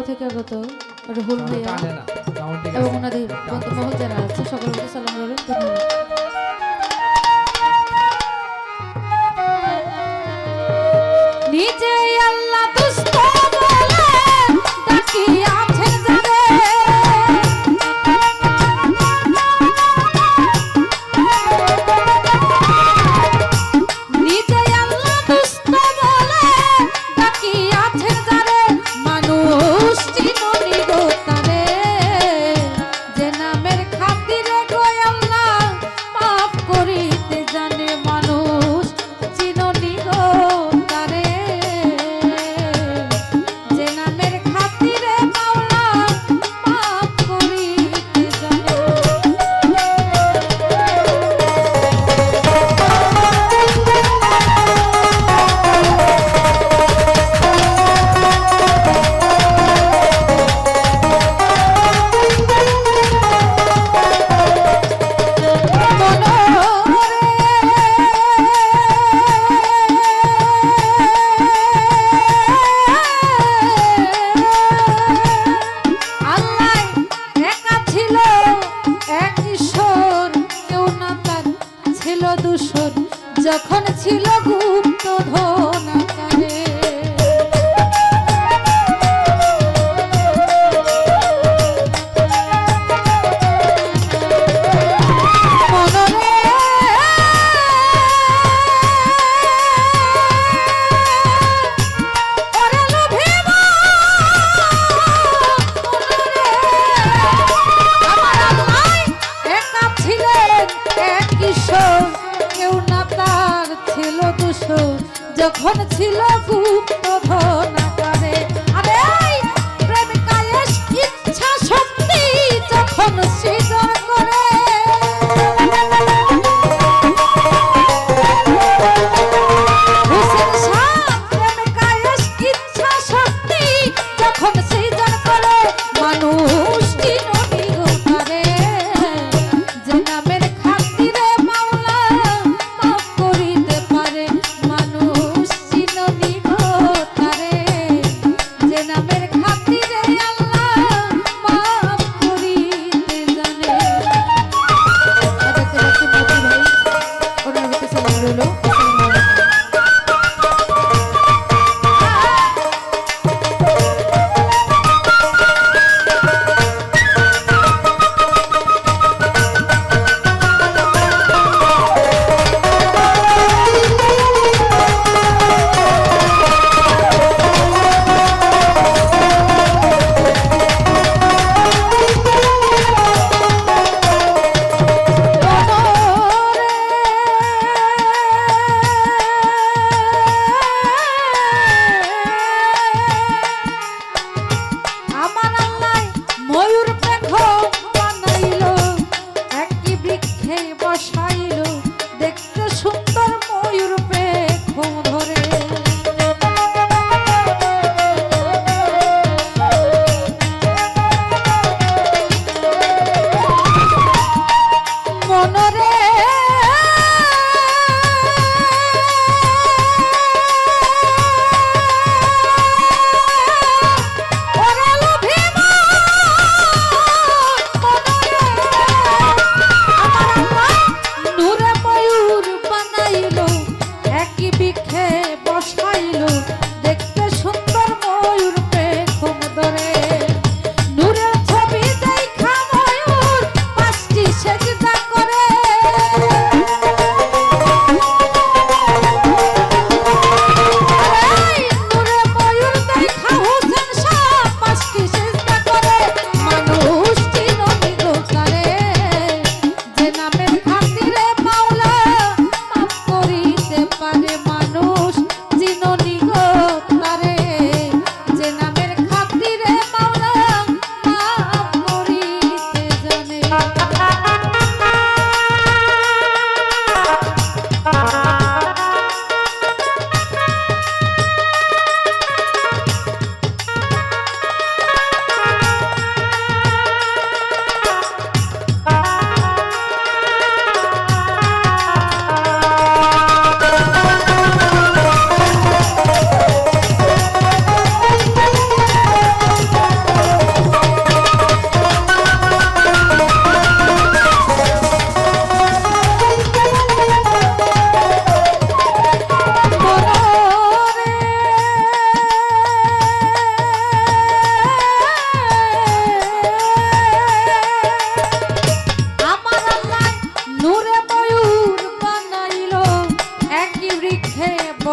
থেকে আগত রুহুল ভাইয়া এবং ওনাদের বন্ধুমহল যারা আছে সকলকে সালাম রইল। ধন্যবাদ। নিজে আল্লাহ দুষ্ট বলে ডাকি আছেন যারে, নিজে আল্লাহ দুষ্ট বলে ডাকি আছেন যারে, মানুষ চিনুনি গো তারে, যে নামের খাতিরে গো আল্লাহ মাফ করিতে জানে, মানুষ চিনুনি গো তারে, যে নামের খাতিরে মাওলা মাফ করিতে জানে। যখন ছিল গুপ্ত ধন আকারে, যখন ছিল গুপ্ত ধন আকারে, আরে প্রেম কায়েস ইচ্ছা শক্তি যখন সৃজন করে, হুসেন শাহ প্রেম কায়েস ইচ্ছা শক্তি যখন সৃজন করে, মানুষ চিনুনি গো তারে, যে নামের খাতিরে মাওলা মাফ করিতে পারে, মানুষ চিনুনি গো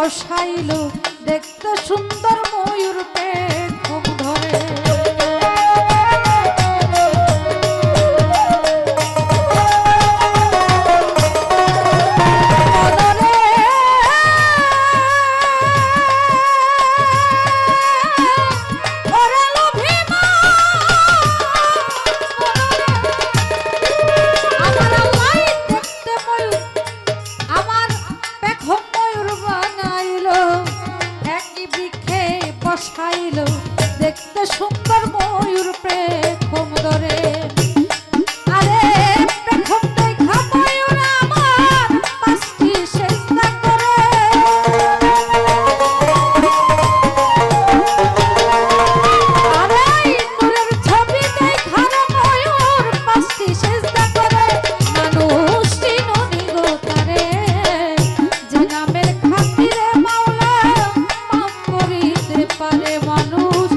বসাইল দেখতে সুন্দর ময়ূর পেখম ধরে দেখতে সুন্দর ময়ূর পেখম ধরে আরে পেখম দেখা ময়ূর আমার পাঁচটি সেজদা করে আরে নূরের ছবি দেখা ময়ূর পাঁচটি সেজদা করে মানুষ চিনুনি গো তারে যে নামের খাতিরে মাওলা মাফ করিতে পারে মানুষ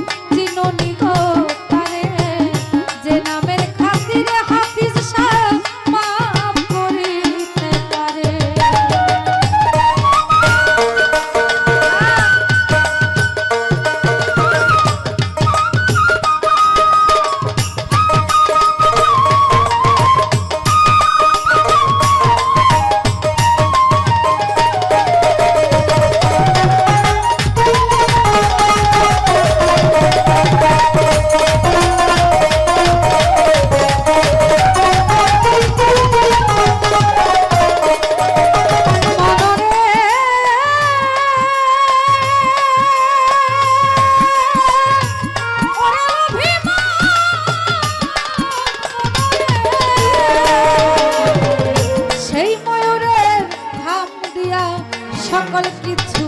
সকল কিছু